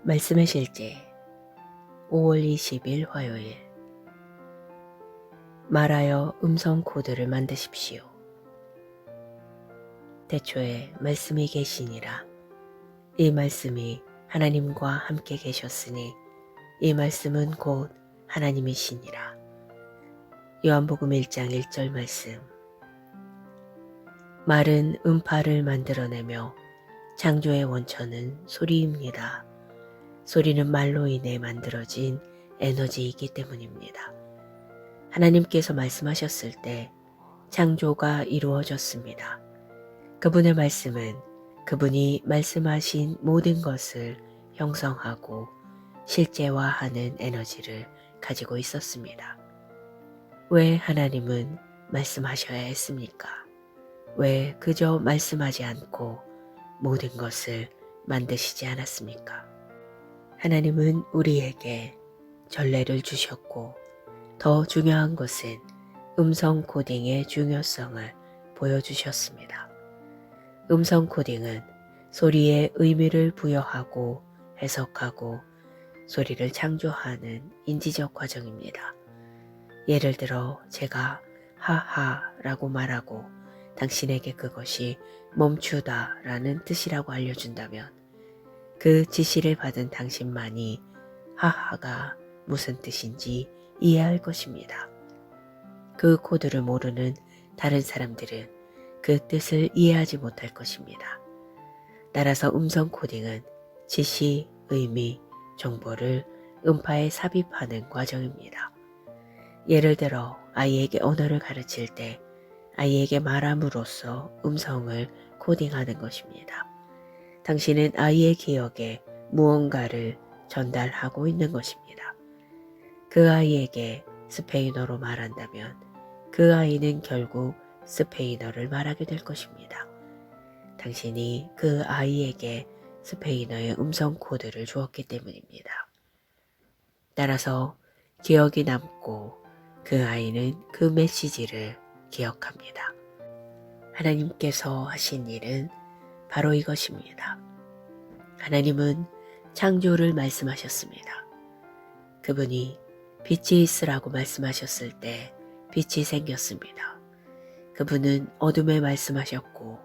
말씀의 실제 5월 20일 화요일. 말하여 음성 코드를 만드십시오. 태초에 말씀이 계시니라. 이 말씀이 하나님과 함께 계셨으니 이 말씀은 곧 하나님이시니라. 요한복음 1장 1절 말씀. 말은 음파를 만들어내며 창조의 원천은 소리입니다. 소리는 말로 인해 만들어진 에너지이기 때문입니다. 하나님께서 말씀하셨을 때 창조가 이루어졌습니다. 그분의 말씀은 그분이 말씀하신 모든 것을 형성하고 실제화하는 에너지를 가지고 있었습니다. 왜 하나님은 말씀하셔야 했습니까? 왜 그저 말씀하지 않고 모든 것을 만드시지 않았습니까? 하나님은 우리에게 전례를 주셨고 더 중요한 것은 음성 코딩의 중요성을 보여주셨습니다. 음성 코딩은 소리에 의미를 부여하고 해석하고 소리를 창조하는 인지적 과정입니다. 예를 들어 제가 하하라고 말하고 당신에게 그것이 멈추다 라는 뜻이라고 알려준다면 그 지시를 받은 당신만이 하하가 무슨 뜻인지 이해할 것입니다. 그 코드를 모르는 다른 사람들은 그 뜻을 이해하지 못할 것입니다. 따라서 음성 코딩은 지시, 의미, 정보를 음파에 삽입하는 과정입니다. 예를 들어 아이에게 언어를 가르칠 때 아이에게 말함으로써 음성을 코딩하는 것입니다. 당신은 아이의 기억에 무언가를 전달하고 있는 것입니다. 그 아이에게 스페인어로 말한다면 그 아이는 결국 스페인어를 말하게 될 것입니다. 당신이 그 아이에게 스페인어의 음성 코드를 주었기 때문입니다. 따라서 기억이 남고 그 아이는 그 메시지를 기억합니다. 하나님께서 하신 일은 바로 이것입니다. 하나님은 창조를 말씀하셨습니다. 그분이 빛이 있으라고 말씀하셨을 때 빛이 생겼습니다. 그분은 어둠에 말씀하셨고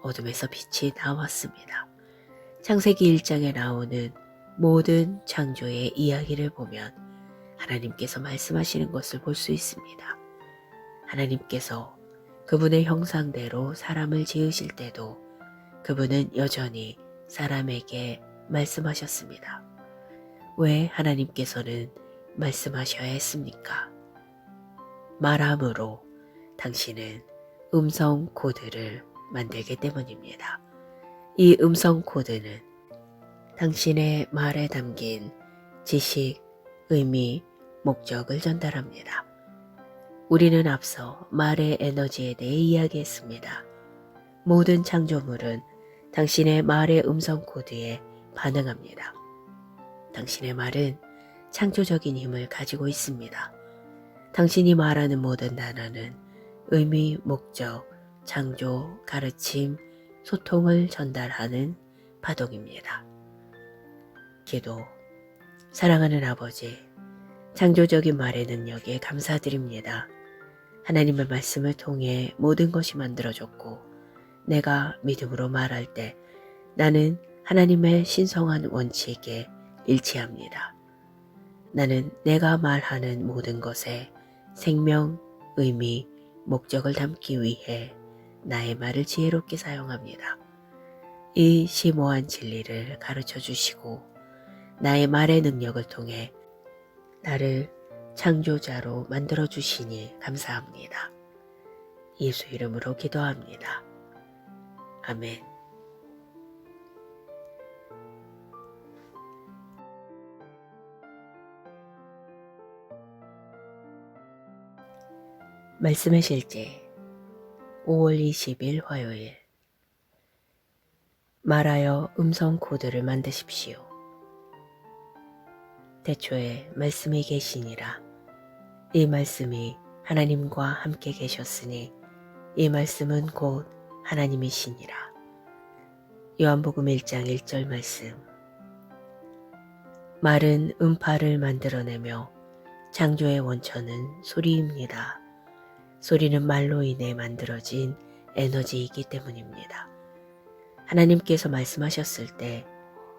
어둠에서 빛이 나왔습니다. 창세기 1장에 나오는 모든 창조의 이야기를 보면 하나님께서 말씀하시는 것을 볼 수 있습니다. 하나님께서 그분의 형상대로 사람을 지으실 때도 그분은 여전히 사람에게 말씀하셨습니다. 왜 하나님께서는 말씀하셔야 했습니까? 말함으로 당신은 음성 코드를 만들기 때문입니다. 이 음성 코드는 당신의 말에 담긴 지식, 의미, 목적을 전달합니다. 우리는 앞서 말의 에너지에 대해 이야기했습니다. 모든 창조물은 당신의 말의 음성 코드에 반응합니다. 당신의 말은 창조적인 힘을 가지고 있습니다. 당신이 말하는 모든 단어는 의미, 목적, 창조, 가르침, 소통을 전달하는 파동입니다. 기도. 사랑하는 아버지, 창조적인 말의 능력에 감사드립니다. 하나님의 말씀을 통해 모든 것이 만들어졌고 내가 믿음으로 말할 때 나는 하나님의 신성한 원칙에 일치합니다. 나는 내가 말하는 모든 것에 생명, 의미, 목적을 담기 위해 나의 말을 지혜롭게 사용합니다. 이 심오한 진리를 가르쳐 주시고 나의 말의 능력을 통해 나를 창조자로 만들어 주시니 감사합니다. 예수 이름으로 기도합니다. 아멘. 말씀의 실제 5월 20일 화요일. 말하여 음성 코드를 만드십시오. 태초에 말씀이 계시니라. 이 말씀이 하나님과 함께 계셨으니 이 말씀은 곧 하나님이시니라. 요한복음 1장 1절 말씀. 말은 음파를 만들어내며 창조의 원천은 소리입니다. 소리는 말로 인해 만들어진 에너지이기 때문입니다. 하나님께서 말씀하셨을 때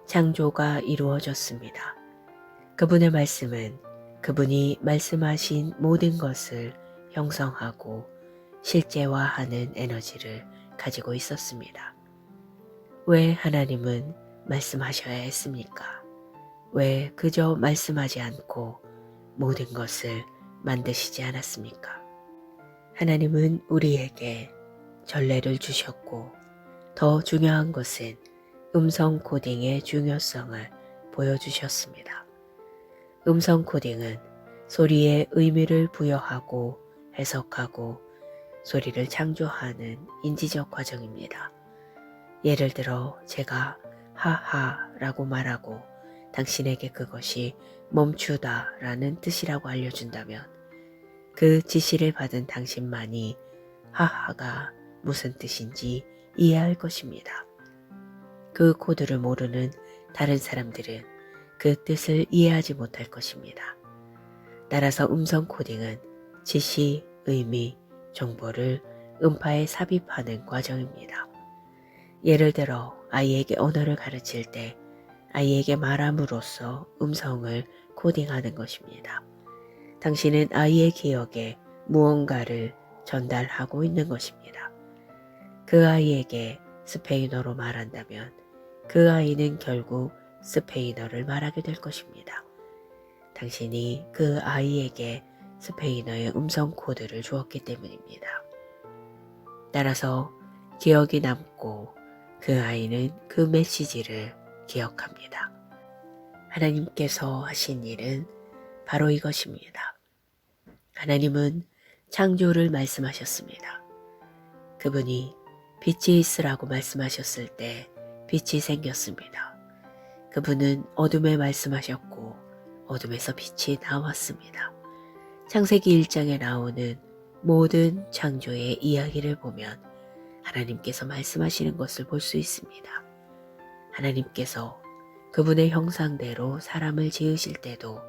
창조가 이루어졌습니다. 그분의 말씀은 그분이 말씀하신 모든 것을 형성하고 실제화하는 에너지를 가지고 있었습니다. 왜 하나님은 말씀하셔야 했습니까? 왜 그저 말씀하지 않고 모든 것을 만드시지 않았습니까? 하나님은 우리에게 전례를 주셨고 더 중요한 것은 음성 코딩의 중요성을 보여주셨습니다. 음성 코딩은 소리에 의미를 부여하고 해석하고 소리를 창조하는 인지적 과정입니다. 예를 들어 제가 하하라고 말하고 당신에게 그것이 멈추다라는 뜻이라고 알려준다면 그 지시를 받은 당신만이 하하가 무슨 뜻인지 이해할 것입니다. 그 코드를 모르는 다른 사람들은 그 뜻을 이해하지 못할 것입니다. 따라서 음성 코딩은 지시, 의미, 정보를 음파에 삽입하는 과정입니다. 예를 들어 아이에게 언어를 가르칠 때 아이에게 말함으로써 음성을 코딩하는 것입니다. 당신은 아이의 기억에 무언가를 전달하고 있는 것입니다. 그 아이에게 스페인어로 말한다면 그 아이는 결국 스페인어를 말하게 될 것입니다. 당신이 그 아이에게 스페인어의 음성 코드를 주었기 때문입니다. 따라서 기억이 남고 그 아이는 그 메시지를 기억합니다. 하나님께서 하신 일은 바로 이것입니다. 하나님은 창조를 말씀하셨습니다. 그분이 빛이 있으라고 말씀하셨을 때 빛이 생겼습니다. 그분은 어둠에 말씀하셨고 어둠에서 빛이 나왔습니다. 창세기 1장에 나오는 모든 창조의 이야기를 보면 하나님께서 말씀하시는 것을 볼 수 있습니다. 하나님께서 그분의 형상대로 사람을 지으실 때도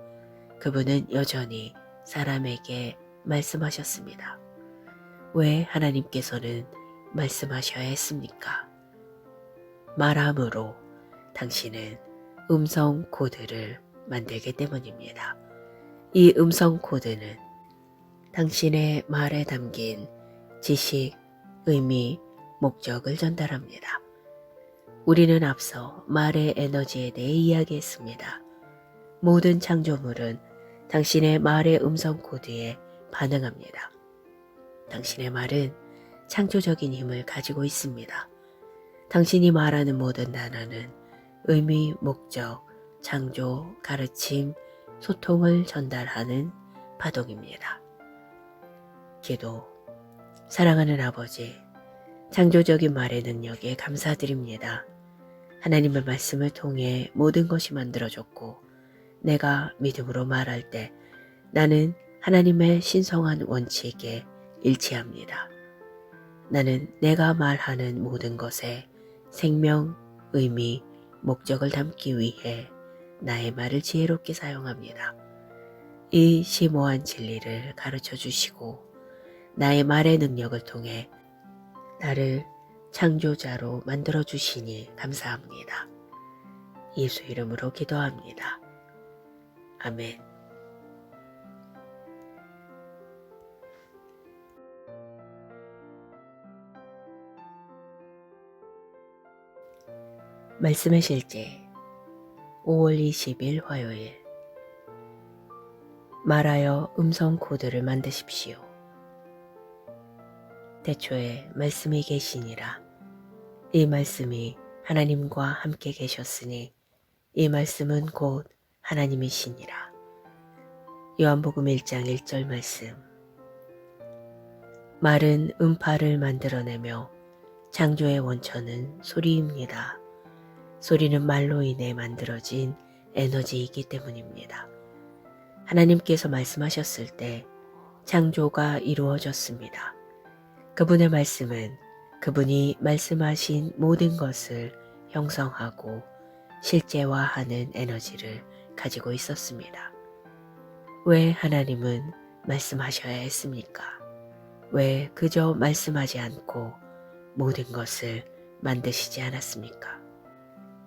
그분은 여전히 사람에게 말씀하셨습니다. 왜 하나님께서는 말씀하셔야 했습니까? 말함으로 당신은 음성 코드를 만들기 때문입니다. 이 음성 코드는 당신의 말에 담긴 지식, 의미, 목적을 전달합니다. 우리는 앞서 말의 에너지에 대해 이야기했습니다. 모든 창조물은 당신의 말의 음성 코드에 반응합니다. 당신의 말은 창조적인 힘을 가지고 있습니다. 당신이 말하는 모든 단어는 의미, 목적, 창조, 가르침, 소통을 전달하는 파동입니다. 기도. 사랑하는 아버지, 창조적인 말의 능력에 감사드립니다. 하나님의 말씀을 통해 모든 것이 만들어졌고 내가 믿음으로 말할 때 나는 하나님의 신성한 원칙에 일치합니다. 나는 내가 말하는 모든 것에 생명, 의미, 목적을 담기 위해 나의 말을 지혜롭게 사용합니다. 이 심오한 진리를 가르쳐 주시고 나의 말의 능력을 통해 나를 창조자로 만들어 주시니 감사합니다. 예수 이름으로 기도합니다. 아멘. 말씀의 실제 5월 20일 화요일. 말하여 음성 코드를 만드십시오. 태초에 말씀이 계시니라. 이 말씀이 하나님과 함께 계셨으니 이 말씀은 곧 하나님이시니라. 요한복음 1장 1절 말씀. 말은 음파를 만들어내며 창조의 원천은 소리입니다. 소리는 말로 인해 만들어진 에너지이기 때문입니다. 하나님께서 말씀하셨을 때 창조가 이루어졌습니다. 그분의 말씀은 그분이 말씀하신 모든 것을 형성하고 실제화하는 에너지를 가지고 있었습니다. 왜 하나님은 말씀하셔야 했습니까? 왜 그저 말씀하지 않고 모든 것을 만드시지 않았습니까?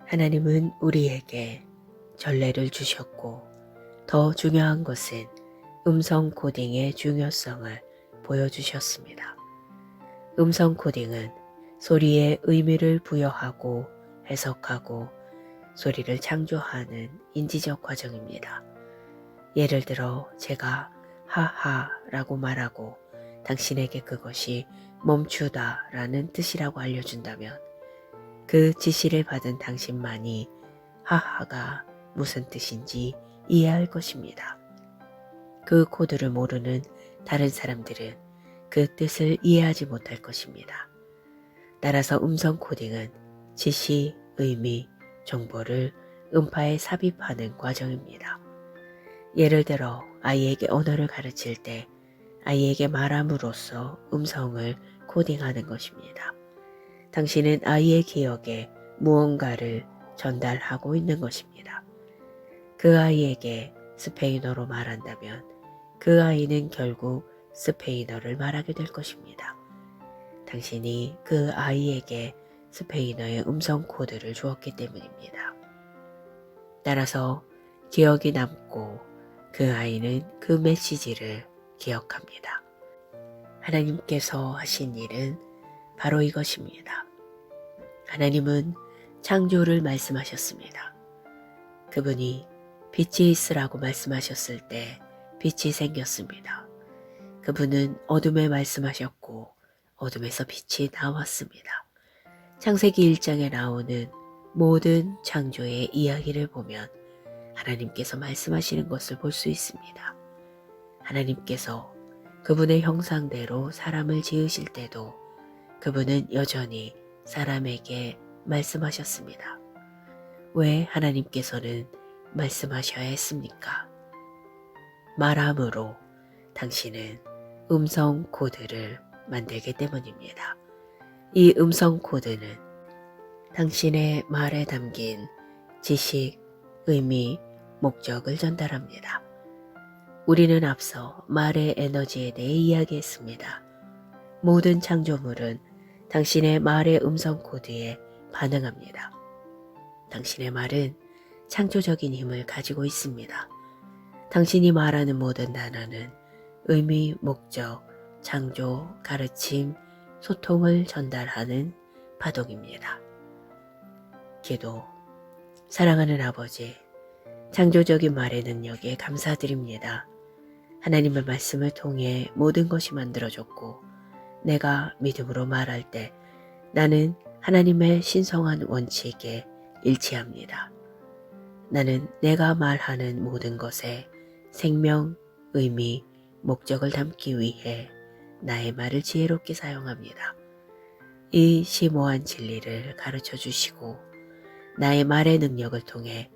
하나님은 우리에게 전례를 주셨고 더 중요한 것은 음성 코딩의 중요성을 보여주셨습니다. 음성 코딩은 소리의 의미를 부여하고 해석하고 소리를 창조하는 인지적 과정입니다. 예를 들어 제가 하하라고 말하고 당신에게 그것이 멈추다라는 뜻이라고 알려준다면 그 지시를 받은 당신만이 하하가 무슨 뜻인지 이해할 것입니다. 그 코드를 모르는 다른 사람들은 그 뜻을 이해하지 못할 것입니다. 따라서 음성 코딩은 지시, 의미, 정보를 음파에 삽입하는 과정입니다. 예를 들어 아이에게 언어를 가르칠 때 아이에게 말함으로써 음성을 코딩하는 것입니다. 당신은 아이의 기억에 무언가를 전달하고 있는 것입니다. 그 아이에게 스페인어로 말한다면 그 아이는 결국 스페인어를 말하게 될 것입니다. 당신이 그 아이에게 스페인어의 음성 코드를 주었기 때문입니다. 따라서 기억이 남고 그 아이는 그 메시지를 기억합니다. 하나님께서 하신 일은 바로 이것입니다. 하나님은 창조를 말씀하셨습니다. 그분이 빛이 있으라고 말씀하셨을 때 빛이 생겼습니다. 그분은 어둠에 말씀하셨고 어둠에서 빛이 나왔습니다. 창세기 1장에 나오는 모든 창조의 이야기를 보면 하나님께서 말씀하시는 것을 볼 수 있습니다. 하나님께서 그분의 형상대로 사람을 지으실 때도 그분은 여전히 사람에게 말씀하셨습니다. 왜 하나님께서는 말씀하셔야 했습니까? 말함으로 당신은 음성 코드를 만들기 때문입니다. 이 음성 코드는 당신의 말에 담긴 지식, 의미, 목적을 전달합니다. 우리는 앞서 말의 에너지에 대해 이야기했습니다. 모든 창조물은 당신의 말의 음성 코드에 반응합니다. 당신의 말은 창조적인 힘을 가지고 있습니다. 당신이 말하는 모든 단어는 의미, 목적, 창조, 가르침, 소통을 전달하는 파동입니다. 기도. 사랑하는 아버지, 창조적인 말의 능력에 감사드립니다. 하나님의 말씀을 통해 모든 것이 만들어졌고 내가 믿음으로 말할 때 나는 하나님의 신성한 원칙에 일치합니다. 나는 내가 말하는 모든 것에 생명, 의미, 목적을 담기 위해 나의 말을 지혜롭게 사용합니다. 이 심오한 진리를 가르쳐 주시고 나의 말의 능력을 통해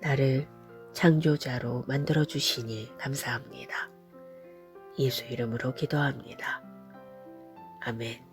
나를 창조자로 만들어 주시니 감사합니다. 예수 이름으로 기도합니다. 아멘.